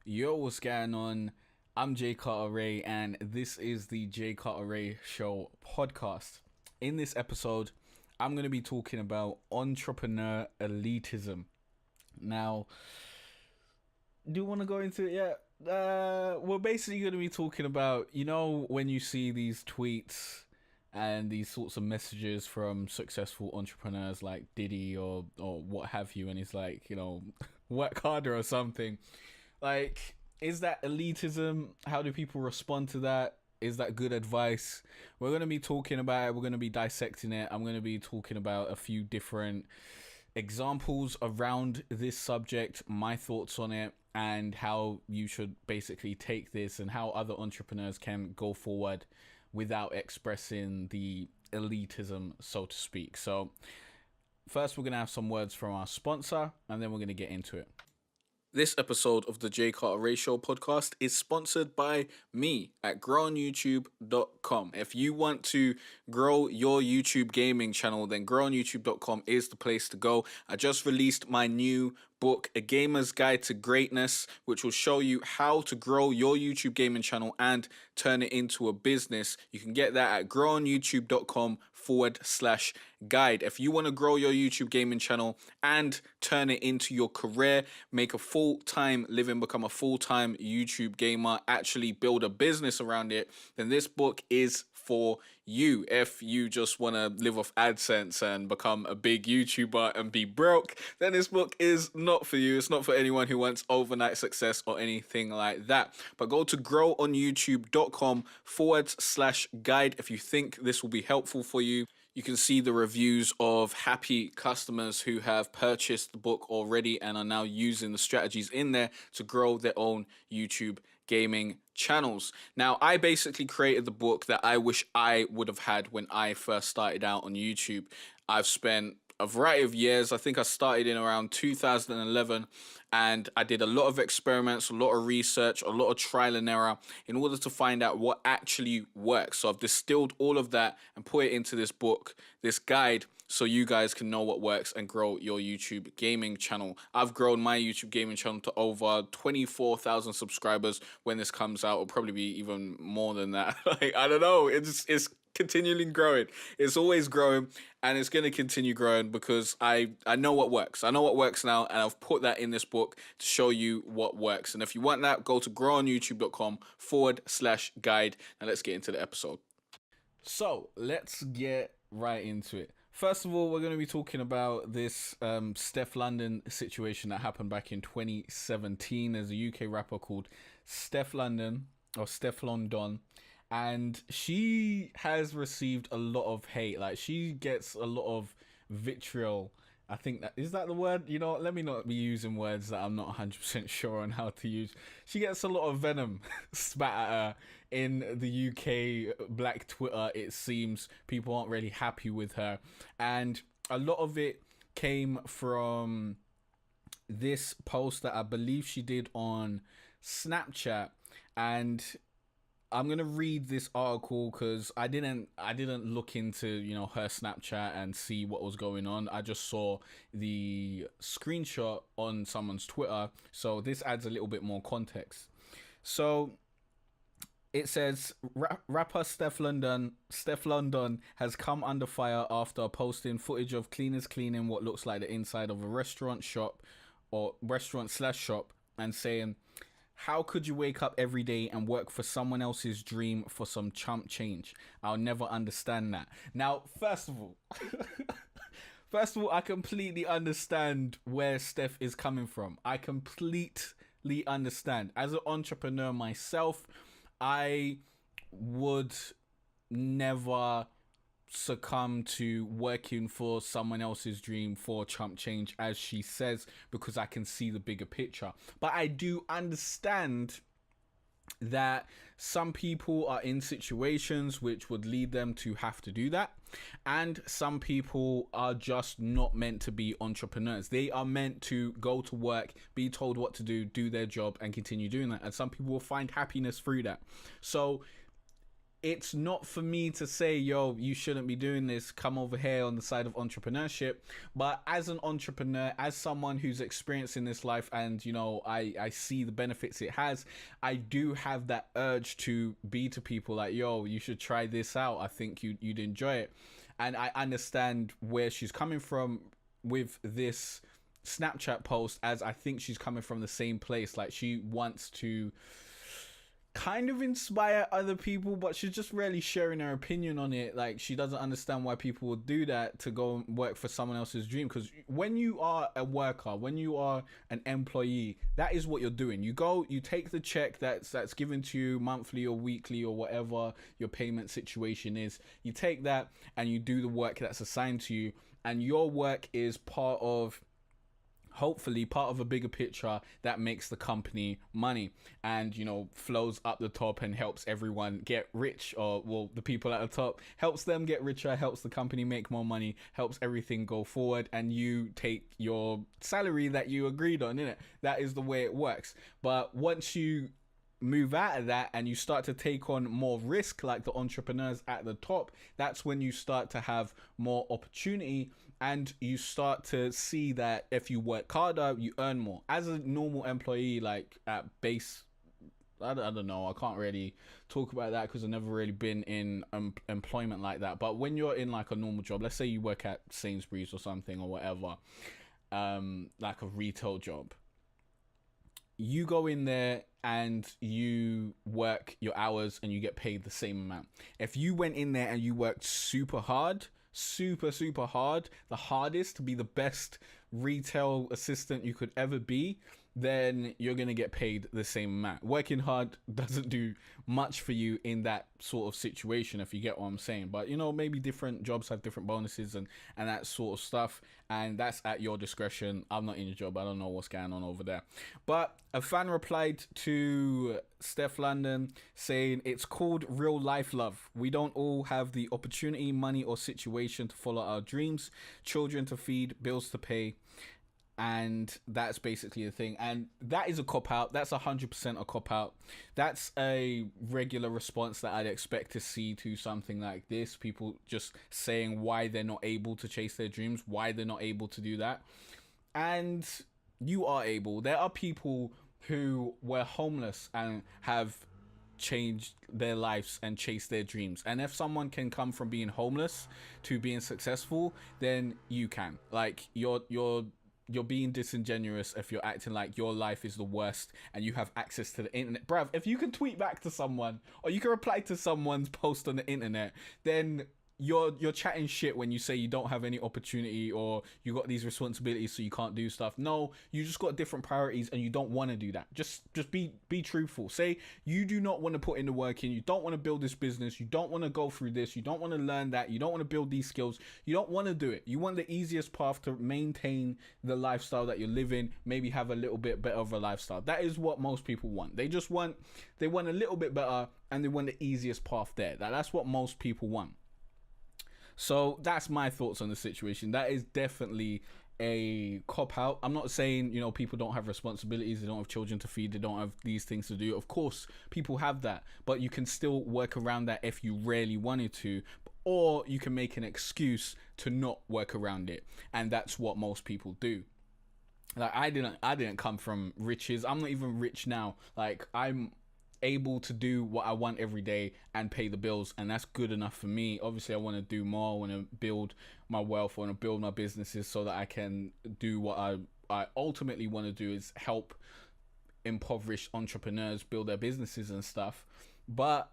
Yo, what's going on? I'm Jay Cartere, and this is the Jay Cartere Show Podcast. In this episode, I'm going to be talking about entrepreneur elitism. Now, do you want to go into it yet? We're basically going to be talking about, when you see these tweets and these sorts of messages from successful entrepreneurs like Diddy or what have you, and it's like, work harder or something. Like, is that elitism? How do people respond to that? Is that good advice? We're going to be talking about it. We're going to be dissecting it. I'm going to be talking about a few different examples around this subject, my thoughts on it, and how you should basically take this and how other entrepreneurs can go forward without expressing the elitism, so to speak. So first, we're going to have some words from our sponsor, and then we're going to get into it. This episode of the Jay Cartere Show Podcast is sponsored by me at growonyoutube.com. If you want to grow your YouTube gaming channel, then growonyoutube.com is the place to go. I just released my new book, A Gamer's Guide to Greatness, which will show you how to grow your YouTube gaming channel and turn it into a business. You can get that at growonyoutube.com/guide. If you want to grow your YouTube gaming channel and turn it into your career, make a full-time living, become a full-time YouTube gamer, actually build a business around it, then this book is for you. If you just want to live off AdSense and become a big YouTuber and be broke, then this book is not for you. It's not for anyone who wants overnight success or anything like that. But go to growonyoutube.com/guide if you think this will be helpful for you. You can see the reviews of happy customers who have purchased the book already and are now using the strategies in there to grow their own YouTube gaming channels. Now, I basically created the book that I wish I would have had when I first started out on YouTube. I've spent a variety of years. I think I started in around 2011, and I did a lot of experiments, a lot of research, a lot of trial and error in order to find out what actually works. So I've distilled all of that and put it into this book, this guide, so you guys can know what works and grow your YouTube gaming channel. I've grown my YouTube gaming channel to over 24,000 subscribers. When this comes out, it'll probably be even more than that. I don't know. It's continually growing. It's always growing, and it's going to continue growing because I know what works. I know what works now, and I've put that in this book to show you what works. And if you want that, go to growonyoutube.com/guide. Now let's get into the episode. So let's get right into it. First of all, we're going to be talking about this Steph London situation that happened back in 2017. There's a UK rapper called Steph London, and she has received a lot of hate. Like, she gets a lot of vitriol. I think is that the word? Let me not be using words that I'm not 100% sure on how to use. She gets a lot of venom spat at her in the UK black Twitter. It seems people aren't really happy with her, and a lot of it came from this post that I believe she did on Snapchat. And I'm gonna read this article because I didn't look into her Snapchat and see what was going on. I just saw the screenshot on someone's Twitter, so this adds a little bit more context. So it says rapper Steph London has come under fire after posting footage of cleaners cleaning what looks like the inside of a restaurant shop and saying, "How could you wake up every day and work for someone else's dream for some chump change? I'll never understand that." Now, first of all, I completely understand where Steph is coming from. I completely understand. As an entrepreneur myself, I would never succumb to working for someone else's dream for chump change, as she says, because I can see the bigger picture. But I do understand that some people are in situations which would lead them to have to do that, and some people are just not meant to be entrepreneurs. They are meant to go to work, be told what to do their job, and continue doing that, and some people will find happiness through that. So it's not for me to say, yo, you shouldn't be doing this, come over here on the side of entrepreneurship. But as an entrepreneur, as someone who's experiencing this life, and I see the benefits it has, I do have that urge to be to people like, yo, you should try this out, I think you'd enjoy it. And I understand where she's coming from with this Snapchat post, as I think she's coming from the same place. Like, she wants to kind of inspire other people, but she's just really sharing her opinion on it. Like, she doesn't understand why people would do that to go and work for someone else's dream. Because when you are a worker, when you are an employee, that is what you're doing. You go, you take the check that's given to you monthly or weekly or whatever your payment situation is. You take that and you do the work that's assigned to you, and your work is hopefully part of a bigger picture that makes the company money and, flows up the top and helps everyone get rich, or, well, the people at the top, helps them get richer, helps the company make more money, helps everything go forward, and you take your salary that you agreed on, innit? That is the way it works. But once you move out of that and you start to take on more risk, like the entrepreneurs at the top, that's when you start to have more opportunity, and you start to see that if you work harder, you earn more. As a normal employee, like at base, I don't know, I can't really talk about that because I've never really been in employment like that. But when you're in like a normal job, let's say you work at Sainsbury's or something or whatever, like a retail job, you go in there and you work your hours and you get paid the same amount. If you went in there and you worked super hard, super hard, the hardest, to be the best retail assistant you could ever be, then you're going to get paid the same amount. Working hard doesn't do much for you in that sort of situation, if you get what I'm saying. But, maybe different jobs have different bonuses and that sort of stuff. And that's at your discretion. I'm not in your job. I don't know what's going on over there. But a fan replied to Steph London saying, it's called real life love. We don't all have the opportunity, money, or situation to follow our dreams, children to feed, bills to pay. And that's basically the thing. And that is a cop-out. That's 100% a cop-out. That's a regular response that I'd expect to see to something like this. People just saying why they're not able to chase their dreams, why they're not able to do that. And you are able. There are people who were homeless and have changed their lives and chased their dreams. And if someone can come from being homeless to being successful, then you can. Like, you're being disingenuous if you're acting like your life is the worst and you have access to the internet. Bruv, if you can tweet back to someone or you can reply to someone's post on the internet, then you're chatting shit when you say you don't have any opportunity or you got these responsibilities so you can't do stuff. No, you just got different priorities and you don't want to do that. Just be truthful. Say you do not want to put in the work in, you don't want to build this business, you don't want to go through this, you don't want to learn that, you don't want to build these skills, you don't want to do it. You want the easiest path to maintain the lifestyle that you're living, maybe have a little bit better of a lifestyle. That is what most people want. They want a little bit better and they want the easiest path there. That's what most people want. So that's my thoughts on the situation. That is definitely a cop-out. I'm not saying, people don't have responsibilities, they don't have children to feed, they don't have these things to do. Of course, people have that, but you can still work around that if you really wanted to, or you can make an excuse to not work around it. And that's what most people do. Like, I didn't come from riches. I'm not even rich now. Like, I'm able to do what I want every day and pay the bills, and that's good enough for me. Obviously, I want to do more. I want to build my wealth. I want to build my businesses so that I can do what I ultimately want to do, is help impoverished entrepreneurs build their businesses and stuff. But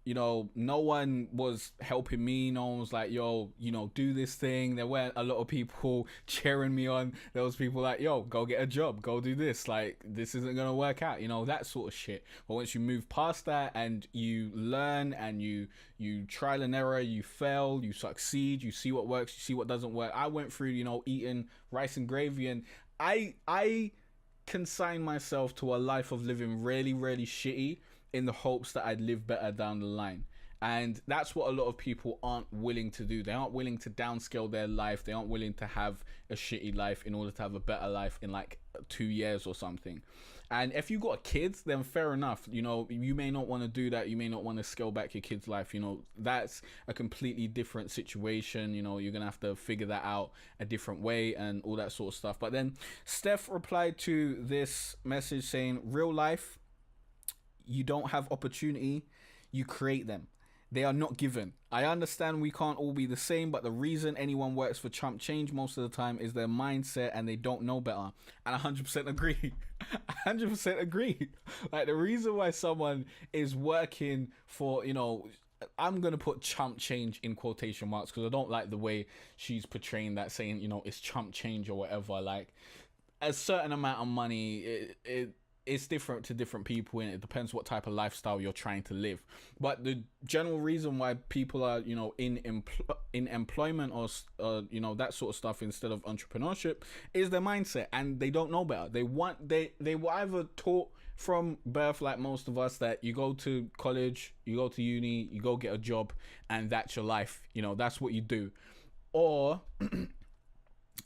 no one was helping me. No one was like, yo, do this thing. There weren't a lot of people cheering me on. There was people like, yo, go get a job, go do this. Like, this isn't going to work out, that sort of shit. But once you move past that and you learn and you trial and error, you fail, you succeed, you see what works, you see what doesn't work. I went through, eating rice and gravy, and I consigned myself to a life of living really, really shitty in the hopes that I'd live better down the line. And that's what a lot of people aren't willing to do. They aren't willing to downscale their life. They aren't willing to have a shitty life in order to have a better life in like 2 years or something. And if you got kids, then fair enough. You know, you may not want to do that. You may not want to scale back your kid's life. You know, that's a completely different situation. You know, you're going to have to figure that out a different way and all that sort of stuff. But then Steph replied to this message saying, real life, you don't have opportunity, you create them. They are not given. I understand we can't all be the same, but the reason anyone works for chump change most of the time is their mindset and they don't know better. And I 100% agree. 100% agree. Like, the reason why someone is working for, you know, I'm going to put chump change in quotation marks because I don't like the way she's portraying that, saying, you know, it's chump change or whatever. Like, a certain amount of money, it's different to different people, and it depends what type of lifestyle you're trying to live. But the general reason why people are, you know, in employment or you know, that sort of stuff instead of entrepreneurship is their mindset, and they don't know better. They were either taught from birth, like most of us, that you go to college, you go to uni, you go get a job, and that's your life. You know, that's what you do. Or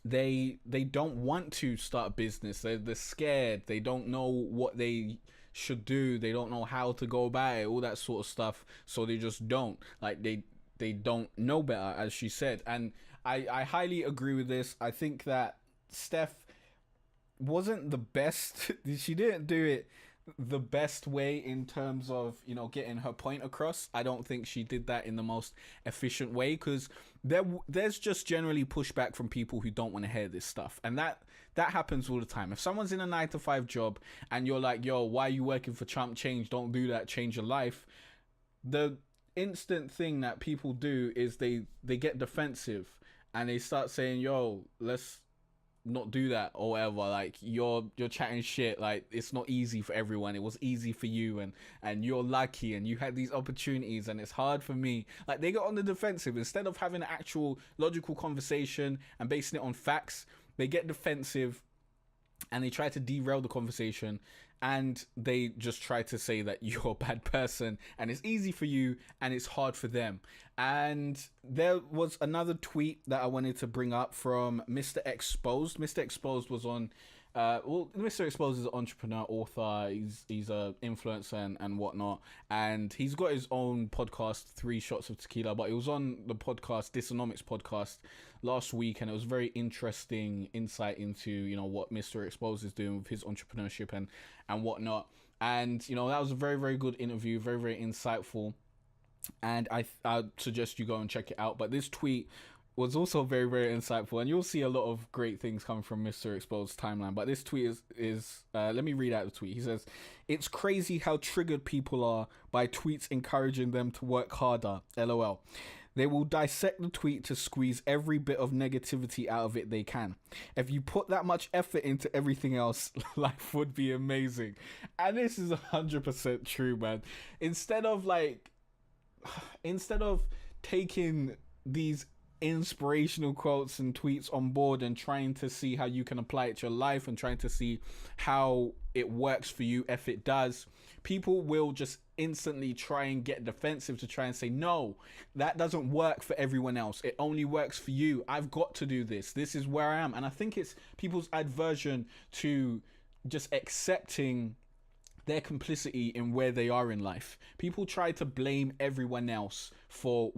they don't want to start a business. They're scared. They don't know what they should do. They don't know how to go about it, all that sort of stuff. So they just don't. Like, they don't know better, as she said. And I highly agree with this. I think that Steph wasn't the best. She didn't do it the best way in terms of, you know, getting her point across. I don't think she did that in the most efficient way, because there's just generally pushback from people who don't want to hear this stuff, and that happens all the time. If someone's in a 9-to-5 job and you're like, yo, why are you working for chump change? Don't do that, change your life. The instant thing that people do is they get defensive and they start saying, yo, let's not do that or whatever. Like, you're chatting shit. Like, it's not easy for everyone. It was easy for you, and you're lucky and you had these opportunities and it's hard for me. Like, they got on the defensive instead of having an actual logical conversation and basing it on facts. They get defensive and they try to derail the conversation, and they just try to say that you're a bad person and it's easy for you and it's hard for them. And there was another tweet that I wanted to bring up from Mr. Exposed. Mr. Exposed was on Mr. Exposed is an entrepreneur, author. He's a influencer and whatnot, and he's got his own podcast, 3 Shots of Tequila. But he was on the podcast, Dysonomics podcast, last week, and it was very interesting insight into, you know, what Mr. Exposed is doing with his entrepreneurship and whatnot. And, you know, that was a very, very good interview, very, very insightful. And I'd suggest you go and check it out. But this tweet was also very, very insightful, and you'll see a lot of great things coming from Mr. Exposed's timeline. But this tweet is let me read out the tweet. He says, "It's crazy how triggered people are by tweets encouraging them to work harder. LOL. They will dissect the tweet to squeeze every bit of negativity out of it they can. If you put that much effort into everything else, life would be amazing." And this is 100% true, man. Instead of taking these inspirational quotes and tweets on board and trying to see how you can apply it to your life and trying to see how it works for you, if it does, people will just instantly try and get defensive to try and say, no, that doesn't work for everyone else. It only works for you. I've got to do this. This is where I am. And I think it's people's aversion to just accepting their complicity in where they are in life. People try to blame everyone else for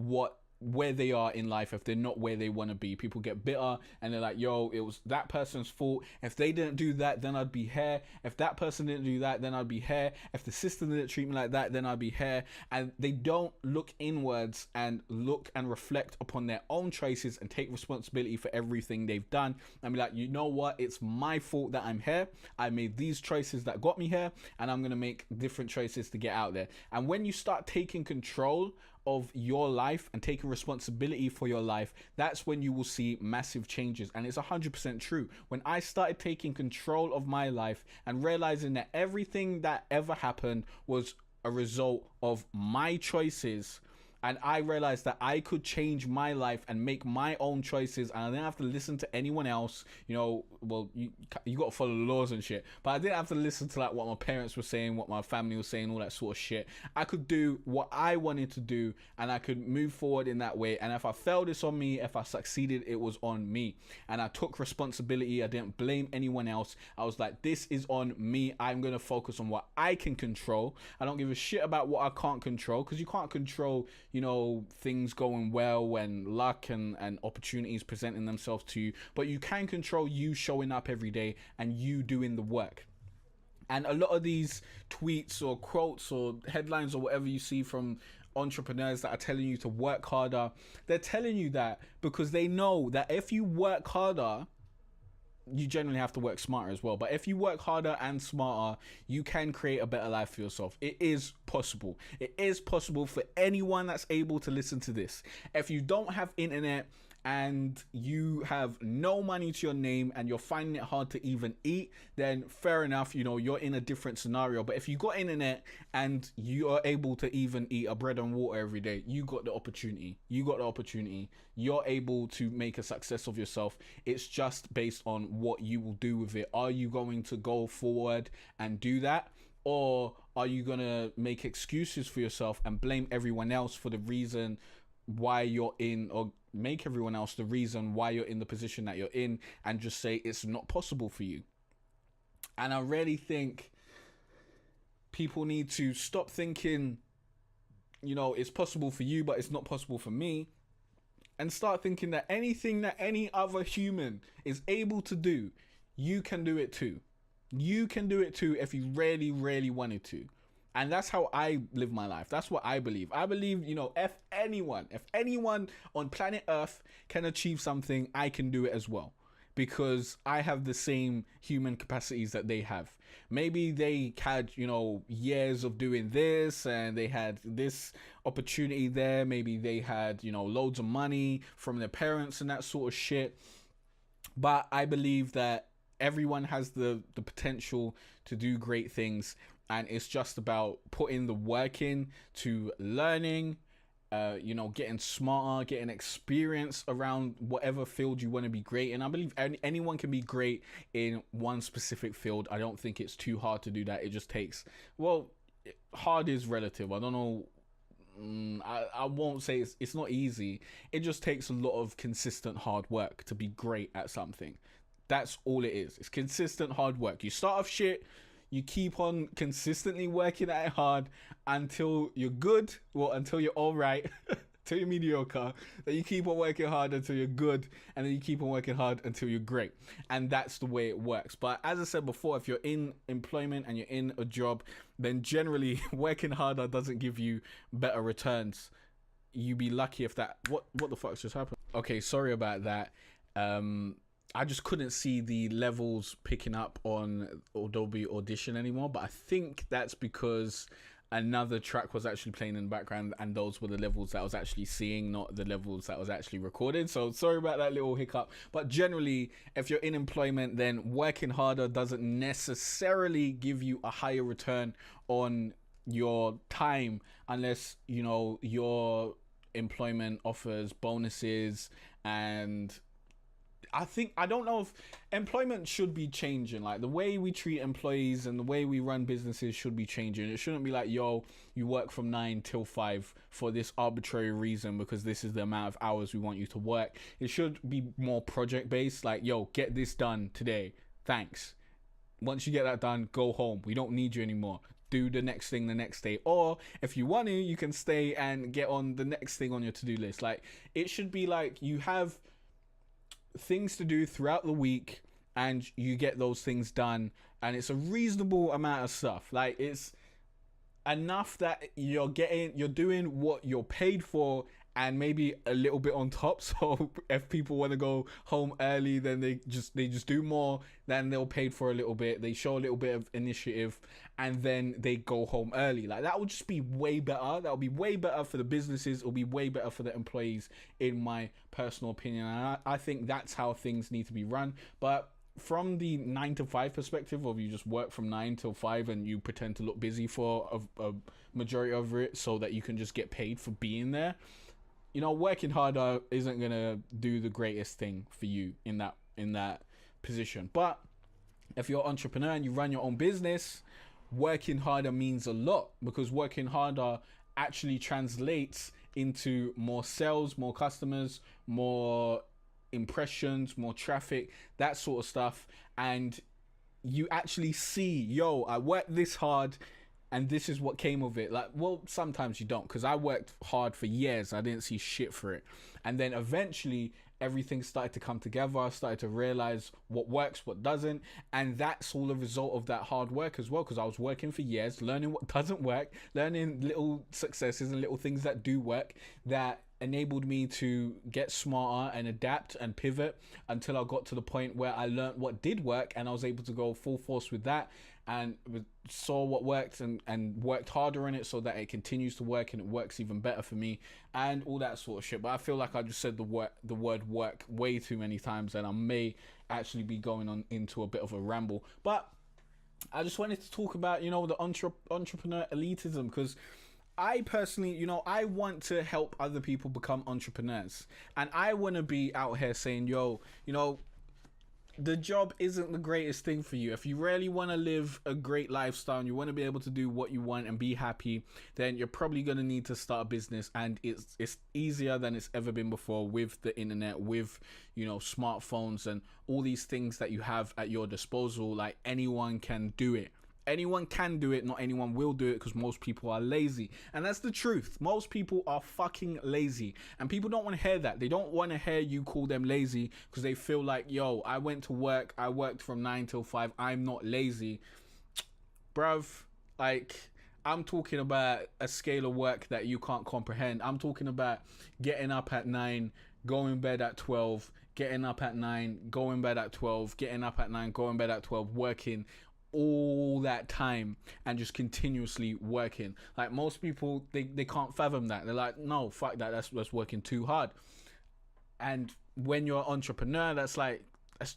where they are in life if they're not where they want to be. People get bitter and they're like, yo, it was that person's fault. If they didn't do that, then I'd be here. If that person didn't do that, then I'd be here. If the system didn't treat me like that, then I'd be here. And they don't look inwards and look and reflect upon their own choices and take responsibility for everything they've done and be like, you know what, it's my fault that I'm here. I made these choices that got me here, and I'm going to make different choices to get out there. And when you start taking control of your life and taking responsibility for your life, that's when you will see massive changes. And it's 100% true. When I started taking control of my life and realizing that everything that ever happened was a result of my choices, And I realized that I could change my life and make my own choices, and I didn't have to listen to anyone else. Well, you got to follow the laws and shit, but I didn't have to listen to like what my parents were saying, what my family was saying, all that sort of shit. I could do what I wanted to do, and I could move forward in that way. And if I failed, it's on me. If I succeeded, it was on me. And I took responsibility. I didn't blame anyone else. I was like, this is on me. I'm going to focus on what I can control. I don't give a shit about what I can't control, because you can't control, things going well when luck and opportunities presenting themselves to you, but you can control you showing up every day and you doing the work. And a lot of these tweets or quotes or headlines or whatever you see from entrepreneurs that are telling you to work harder, they're telling you that because they know that if you work harder, you generally have to work smarter as well. But if you work harder and smarter, you can create a better life for yourself. It is possible. It is possible for anyone that's able to listen to this. If you don't have internet and you have no money to your name and you're finding it hard to even eat, then fair enough, you're in a different scenario. But if you got internet and you are able to even eat a bread and water every day, you got the opportunity. You're able to make a success of yourself. It's just based on what you will do with it. Are you going to go forward and do that? Or are you going to make excuses for yourself and blame everyone else for the reason why you're in, or make everyone else the reason why you're in the position that you're in, and just say it's not possible for you? And I really think people need to stop thinking, it's possible for you, but it's not possible for me, and start thinking that anything that any other human is able to do, you can do it too. You can do it too if you really, really wanted to. And that's how I live my life. That's what I believe. I believe, if anyone on planet Earth can achieve something, I can do it as well. Because I have the same human capacities that they have. Maybe they had, years of doing this and they had this opportunity there. Maybe they had, loads of money from their parents and that sort of shit. But I believe that everyone has the potential to do great things. And it's just about putting the work in to learning, getting smarter, getting experience around whatever field you want to be great in. I believe anyone can be great in one specific field. I don't think it's too hard to do that. It just takes, hard is relative. I don't know. I won't say it's not easy. It just takes a lot of consistent hard work to be great at something. That's all it is. It's consistent hard work. You start off shit. You keep on consistently working at it hard until you're good, until you're all right, until you're mediocre. Then you keep on working hard until you're good, and then you keep on working hard until you're great. And that's the way it works. But as I said before, if you're in employment and you're in a job, then generally working harder doesn't give you better returns. You'd be lucky if that... What the fuck's just happened? Okay, sorry about that. I just couldn't see the levels picking up on Adobe Audition anymore, but I think that's because another track was actually playing in the background, and those were the levels that I was actually seeing, not the levels that was actually recorded. So sorry about that little hiccup. But generally, if you're in employment, then working harder doesn't necessarily give you a higher return on your time, unless your employment offers bonuses. And I don't know if employment should be changing. Like, the way we treat employees and the way we run businesses should be changing. It shouldn't be like, you work from 9 till 5 for this arbitrary reason because this is the amount of hours we want you to work. It should be more project based. Like, get this done today. Thanks. Once you get that done, go home. We don't need you anymore. Do the next thing the next day. Or if you want to, you can stay and get on the next thing on your to-do list. Like, it should be like you have things to do throughout the week and you get those things done, and it's a reasonable amount of stuff. Like, it's enough that you're doing what you're paid for, and maybe a little bit on top. So if people want to go home early, then they just do more than they'll paid for a little bit. They show a little bit of initiative, and then they go home early. Like, that would just be way better. That would be way better for the businesses. It'll be way better for the employees, in my personal opinion. And I think that's how things need to be run. But from the 9 to 5 perspective of you just work from 9 till 5 and you pretend to look busy for a majority of it so that you can just get paid for being there, you know, working harder isn't gonna do the greatest thing for you in that position. But if you're an entrepreneur and you run your own business, working harder means a lot, because working harder actually translates into more sales, more customers, more impressions, more traffic, that sort of stuff. And you actually see, yo, I worked this hard and this is what came of it. Like, well, sometimes you don't, because I worked hard for years. I didn't see shit for it. And then eventually everything started to come together. I started to realize what works, what doesn't. And that's all a result of that hard work as well, because I was working for years, learning what doesn't work, learning little successes and little things that do work, that enabled me to get smarter and adapt and pivot until I got to the point where I learned what did work, and I was able to go full force with that and saw what worked and worked harder on it so that it continues to work and it works even better for me and all that sort of shit. But I feel like I just said the word work way too many times, and I may actually be going on into a bit of a ramble. But I just wanted to talk about, you know, the entrepreneur elitism, because I personally, you know, I want to help other people become entrepreneurs, and I want to be out here saying, yo, you know, the job isn't the greatest thing for you. If you really want to live a great lifestyle and you want to be able to do what you want and be happy, then you're probably going to need to start a business, and it's easier than it's ever been before with the internet, with, you know, smartphones and all these things that you have at your disposal. Like, anyone can do it. Anyone can do it, not anyone will do it, because most people are lazy. And that's the truth. Most people are fucking lazy. And people don't want to hear that. They don't want to hear you call them lazy, because they feel like, yo, I went to work, I worked from 9 till 5, I'm not lazy. Bruv, like, I'm talking about a scale of work that you can't comprehend. I'm talking about getting up at 9, going bed at 12, getting up at 9, going bed at 12, getting up at 9, going bed at 12, working all that time and just continuously working. Like, most people, they can't fathom that. They're like, no, fuck that, that's working too hard. And when you're an entrepreneur, that's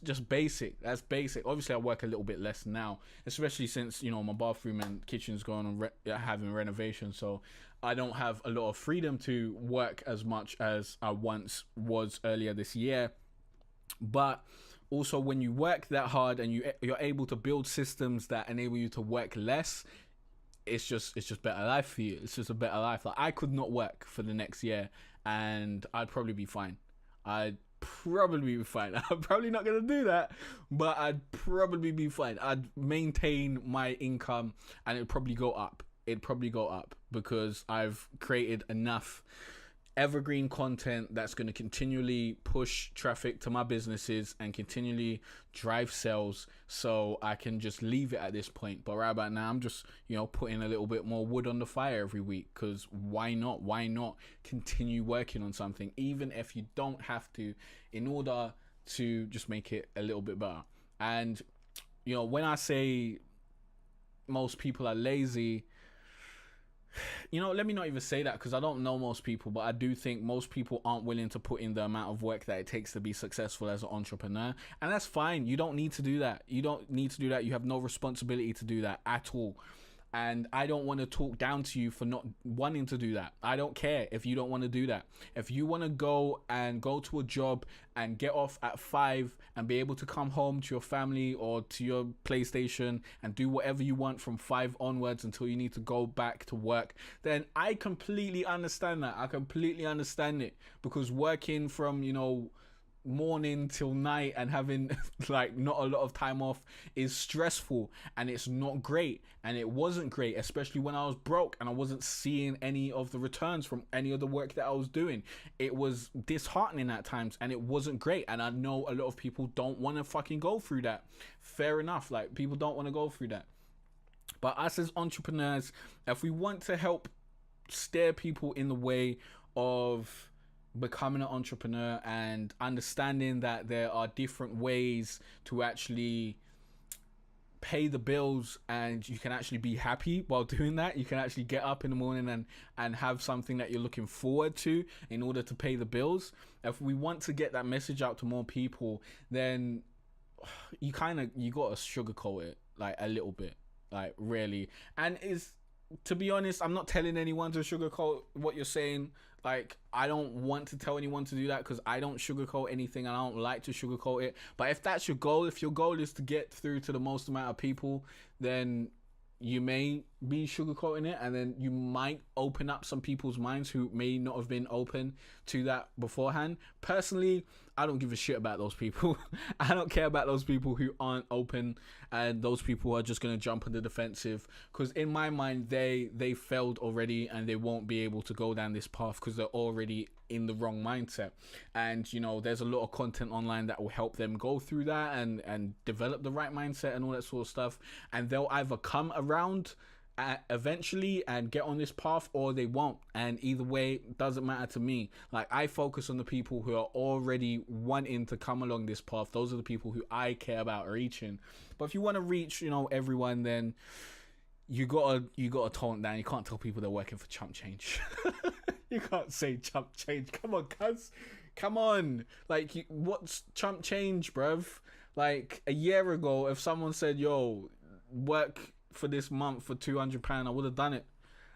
just basic. That's basic. Obviously I work a little bit less now, especially since, you know, my bathroom and kitchen's going on having renovation, so I don't have a lot of freedom to work as much as I once was earlier this year. But also, when you work that hard and you're able to build systems that enable you to work less, it's just better life for you. It's just a better life. Like, I could not work for the next year and I'd probably be fine. I'm probably not gonna do that, but I'd probably be fine. I'd maintain my income and it'd probably go up. Because I've created enough evergreen content that's going to continually push traffic to my businesses and continually drive sales, so I can just leave it at this point. But right about now, I'm just, you know, putting a little bit more wood on the fire every week, because why not continue working on something, even if you don't have to, in order to just make it a little bit better. And, you know, when I say most people are lazy, you know, let me not even say that, because I don't know most people, but I do think most people aren't willing to put in the amount of work that it takes to be successful as an entrepreneur. And that's fine. You don't need to do that. You have no responsibility to do that at all. And I don't want to talk down to you for not wanting to do that. I don't care if you don't want to do that. If you want to go to a job and get off at 5 and be able to come home to your family or to your PlayStation and do whatever you want from 5 onwards until you need to go back to work, then I completely understand that. I completely understand it, because working from, you know, morning till night and having like not a lot of time off is stressful, and it's not great. And it wasn't great, especially when I was broke and I wasn't seeing any of the returns from any of the work that I was doing. It was disheartening at times, and it wasn't great. And I know a lot of people don't want to fucking go through that. Fair enough. Like, people don't want to go through that. But us as entrepreneurs, if we want to help steer people in the way of becoming an entrepreneur and understanding that there are different ways to actually pay the bills, and you can actually be happy while doing that. You can actually get up in the morning and have something that you're looking forward to in order to pay the bills. If we want to get that message out to more people, then you gotta sugarcoat it like a little bit, like really. And is to be honest, I'm not telling anyone to sugarcoat what you're saying. Like, I don't want to tell anyone to do that because I don't sugarcoat anything and I don't like to sugarcoat it. But if that's your goal, if your goal is to get through to the most amount of people, then you may be sugarcoating it, and then you might open up some people's minds who may not have been open to that beforehand. Personally, I don't give a shit about those people. I don't care about those people who aren't open, and those people are just going to jump on the defensive, because in my mind they failed already and they won't be able to go down this path because they're already in the wrong mindset. And you know, there's a lot of content online that will help them go through that and develop the right mindset and all that sort of stuff, and they'll either come around eventually and get on this path, or they won't. And either way, it doesn't matter to me. Like, I focus on the people who are already wanting to come along this path. Those are the people who I care about reaching. But if you want to reach, you know, everyone, then you gotta tone down. You can't tell people they're working for chump change. You can't say chump change. Come on, cuz. Come on. Like, what's chump change, bruv? Like, a year ago, if someone said, yo, work for this month for £200, I would have done it.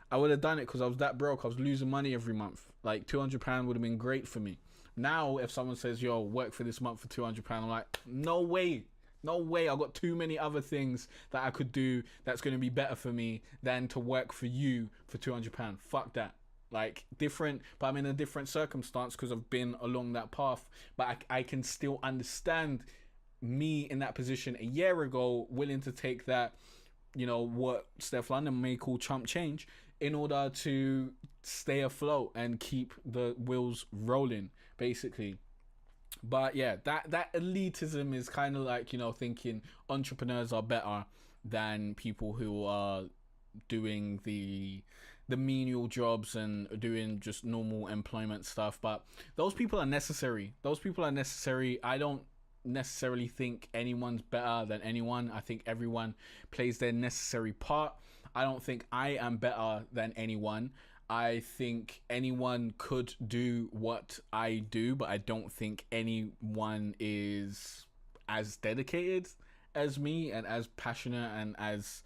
I would have done it because I was that broke. I was losing money every month. Like, £200 would have been great for me. Now, if someone says, yo, work for this month for £200, I'm like, no way. No way. I've got too many other things that I could do that's going to be better for me than to work for you for £200. Fuck that. Like, different, but I'm in a different circumstance because I've been along that path. But I can still understand me in that position a year ago, willing to take that, you know, what Steph London may call chump change, in order to stay afloat and keep the wheels rolling, basically. But yeah, that elitism is kind of like, you know, thinking entrepreneurs are better than people who are doing the menial jobs and doing just normal employment stuff. But those people are necessary. I don't necessarily think anyone's better than anyone. I think everyone plays their necessary part. I don't think I am better than anyone. I think anyone could do what I do, but I don't think anyone is as dedicated as me and as passionate and as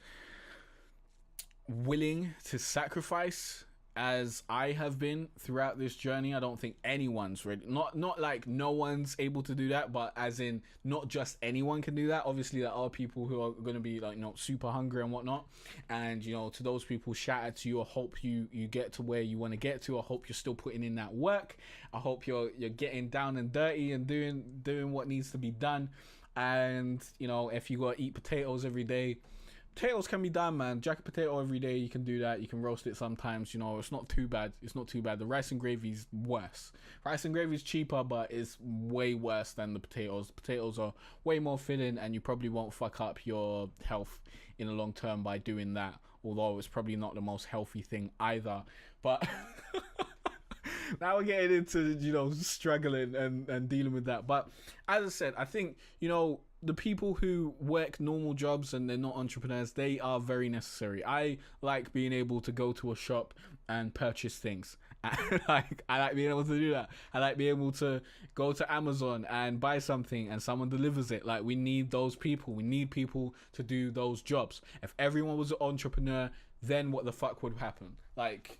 willing to sacrifice as I have been throughout this journey. I don't think anyone's ready. Not like no one's able to do that, but as in not just anyone can do that. Obviously, there are people who are going to be like, you know, super hungry and whatnot. And, you know, to those people, shout out to you. I hope you get to where you want to get to. I hope you're still putting in that work. I hope you're getting down and dirty and doing what needs to be done. And, you know, if you got to eat potatoes every day, potatoes can be done, man. Jack a potato every day, you can do that. You can roast it sometimes, you know. It's not too bad. The rice and gravy is worse. Rice and gravy is cheaper, but it's way worse than the potatoes. The potatoes are way more filling, and you probably won't fuck up your health in the long term by doing that, although it's probably not the most healthy thing either. But now we're getting into, you know, struggling and dealing with that. But as I said, I think, you know, the people who work normal jobs and they're not entrepreneurs, they are very necessary. I like being able to go to a shop and purchase things. I like being able to do that. I like being able to go to Amazon and buy something and someone delivers it. Like, we need those people. We need people to do those jobs. If everyone was an entrepreneur, then what the fuck would happen? Like,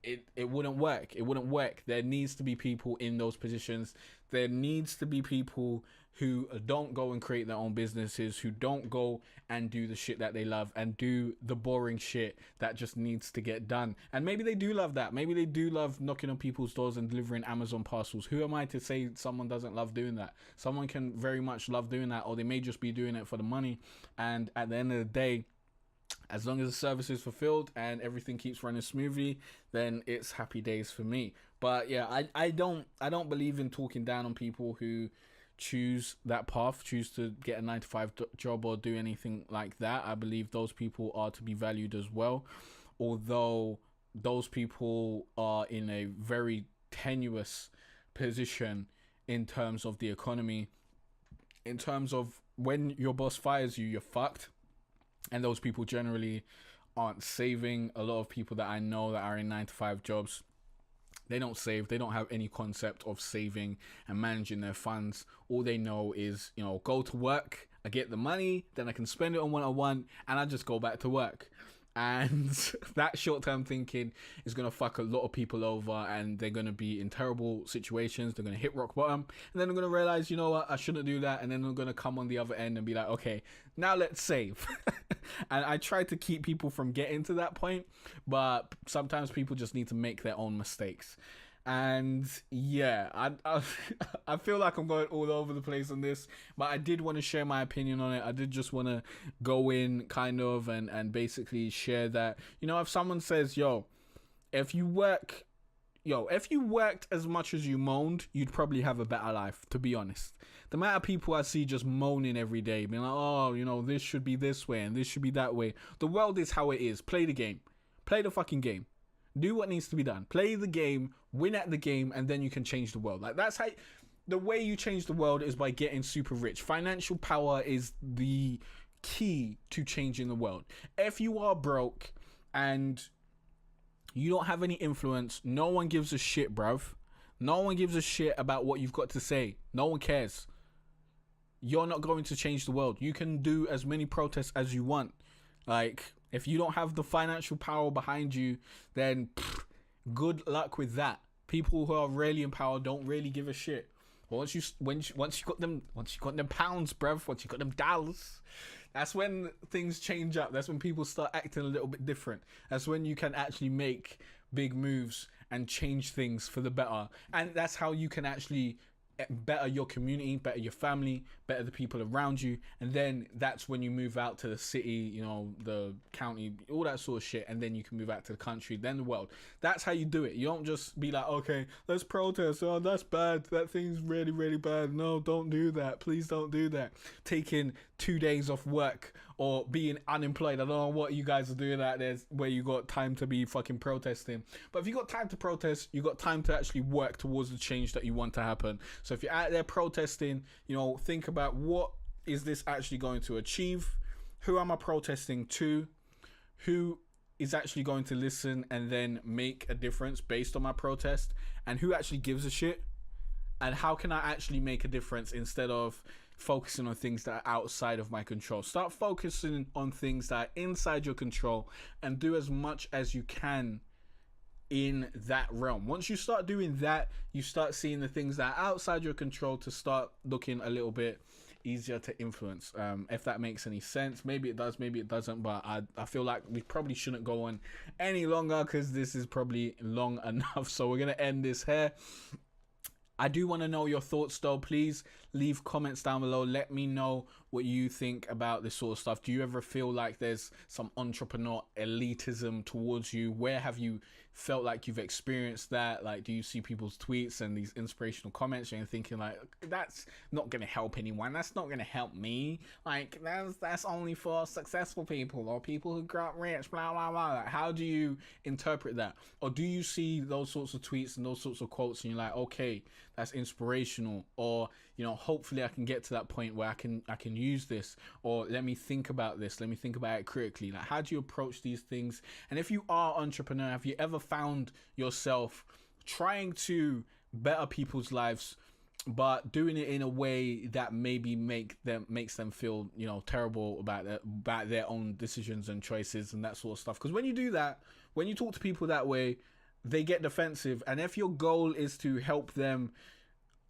it wouldn't work. It wouldn't work. There needs to be people in those positions. There needs to be people who don't go and create their own businesses, who don't go and do the shit that they love and do the boring shit that just needs to get done. And maybe they do love that. Maybe they do love knocking on people's doors and delivering Amazon parcels. Who am I to say someone doesn't love doing that? Someone can very much love doing that, or they may just be doing it for the money. And at the end of the day, as long as the service is fulfilled and everything keeps running smoothly, then it's happy days for me. But yeah, I don't believe in talking down on people who choose that path, choose to get a 9-to-5 job or do anything like that. I believe those people are to be valued as well, although those people are in a very tenuous position in terms of the economy. In terms of when your boss fires you, you're fucked. And those people generally aren't saving. A lot of people that I know that are in 9-to-5 jobs, They don't save. They don't have any concept of saving and managing their funds. All they know is, go to work, I get the money, then I can spend it on what I want, and I just go back to work. And that short-term thinking is going to fuck a lot of people over, and they're going to be in terrible situations. They're going to hit rock bottom, and then they're going to realize, you know what, I shouldn't do that. And then they're going to come on the other end and be like, okay, now let's save. And I try to keep people from getting to that point, but sometimes people just need to make their own mistakes. And yeah, I feel like I'm going all over the place on this, but I did want to share my opinion on it. I did just want to go in kind of and basically share that, if someone says, if you worked as much as you moaned, you'd probably have a better life, to be honest. The amount of people I see just moaning every day, being like, this should be this way and this should be that way. The world is how it is. Play the game. Play the fucking game. Do what needs to be done. Play the game, win at the game, and then you can change the world. Like, that's how... The way you change the world is by getting super rich. Financial power is the key to changing the world. If you are broke and you don't have any influence, no one gives a shit, bruv. No one gives a shit about what you've got to say. No one cares. You're not going to change the world. You can do as many protests as you want. Like, if you don't have the financial power behind you, then good luck with that. People who are really in power don't really give a shit. Once you got them pounds, bruv, once you got them dollars, that's when things change up. That's when people start acting a little bit different. That's when you can actually make big moves and change things for the better. And that's how you can actually better your community, better your family, better the people around you. And then that's when you move out to the city, the county, all that sort of shit. And then you can move out to the country, then the world. That's how you do it. You don't just be like, okay, let's protest. Oh, that's bad. That thing's really, really bad. No, don't do that. Please don't do that. Taking 2 days off work or being unemployed. I don't know what you guys are doing out there where you got time to be fucking protesting. But if you got time to protest, you got time to actually work towards the change that you want to happen. So if you're out there protesting, think about, what is this actually going to achieve? Who am I protesting to? Who is actually going to listen and then make a difference based on my protest? And who actually gives a shit? And how can I actually make a difference instead of focusing on things that are outside of my control? Start focusing on things that are inside your control and do as much as you can in that realm. Once you start doing that, you start seeing the things that are outside your control to start looking a little bit easier to influence. If that makes any sense. Maybe it does, maybe it doesn't, but I feel like we probably shouldn't go on any longer because this is probably long enough. So we're going to end this here. I do want to know your thoughts though. Please leave comments down below. Let me know what you think about this sort of stuff. Do you ever feel like there's some entrepreneur elitism towards you? Where have you felt like you've experienced that? Like, do you see people's tweets and these inspirational comments and you're thinking like, that's not going to help anyone, that's not going to help me, like that's only for successful people or people who got rich, blah blah blah? Like, how do you interpret that? Or do you see those sorts of tweets and those sorts of quotes and you're like, okay, that's inspirational, or hopefully I can get to that point where I can use this, or let me think about this, let me think about it critically? Like, how do you approach these things? And if you are an entrepreneur, have you ever found yourself trying to better people's lives but doing it in a way that maybe makes them feel terrible about their own decisions and choices and that sort of stuff? Because when you do that, when you talk to people that way, they get defensive. And if your goal is to help them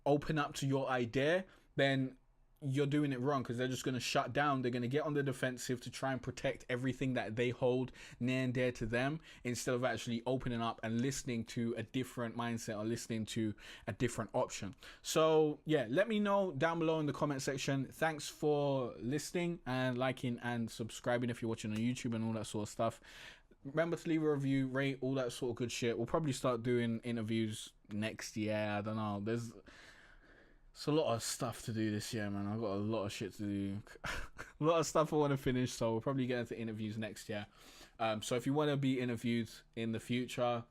open up to your idea, then you're doing it wrong, because they're just going to shut down. They're going to get on the defensive to try and protect everything that they hold near and dear to them, instead of actually opening up and listening to a different mindset or listening to a different option. So yeah, let me know down below in the comment section. Thanks for listening and liking and subscribing if you're watching on YouTube and all that sort of stuff. Remember to leave a review, rate, all that sort of good shit. We'll probably start doing interviews next year. I don't know. There's a lot of stuff to do this year, man. I've got a lot of shit to do. A lot of stuff I want to finish, so we'll probably get into interviews next year. So if you want to be interviewed in the future,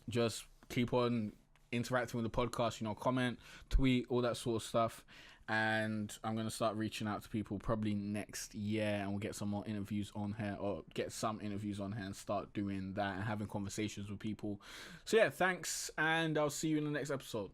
just keep on interacting with the podcast, comment, tweet, all that sort of stuff. and I'm going to start reaching out to people probably next year, and we'll get some more interviews on here, or get some interviews on here and start doing that and having conversations with people. So yeah, thanks, and I'll see you in the next episode.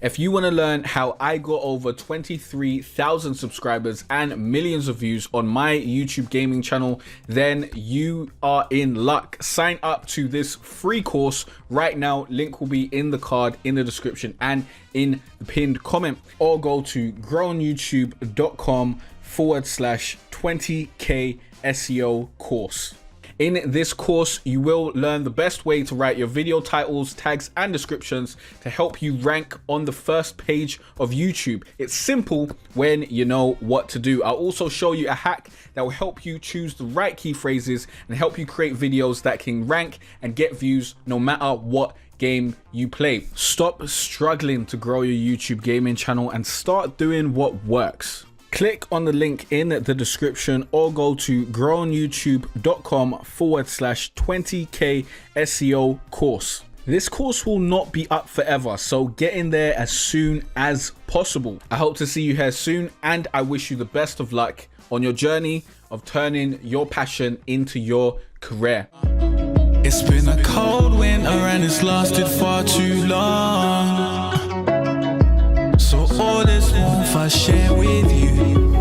If you want to learn how I got over 23,000 subscribers and millions of views on my YouTube gaming channel, then you are in luck. Sign up to this free course right now. Link will be in the card, in the description, and in the pinned comment. Or go to growonyoutube.com/20k SEO course. In this course, you will learn the best way to write your video titles, tags, and descriptions to help you rank on the first page of YouTube. It's simple when you know what to do. I'll also show you a hack that will help you choose the right key phrases and help you create videos that can rank and get views no matter what game you play. Stop struggling to grow your YouTube gaming channel and start doing what works. Click on the link in the description or go to growonyoutube.com/20k SEO course. This course will not be up forever, so get in there as soon as possible. I hope to see you here soon, and I wish you the best of luck on your journey of turning your passion into your career. It's been a cold winter and it's lasted far too long. So all this warmth I share with you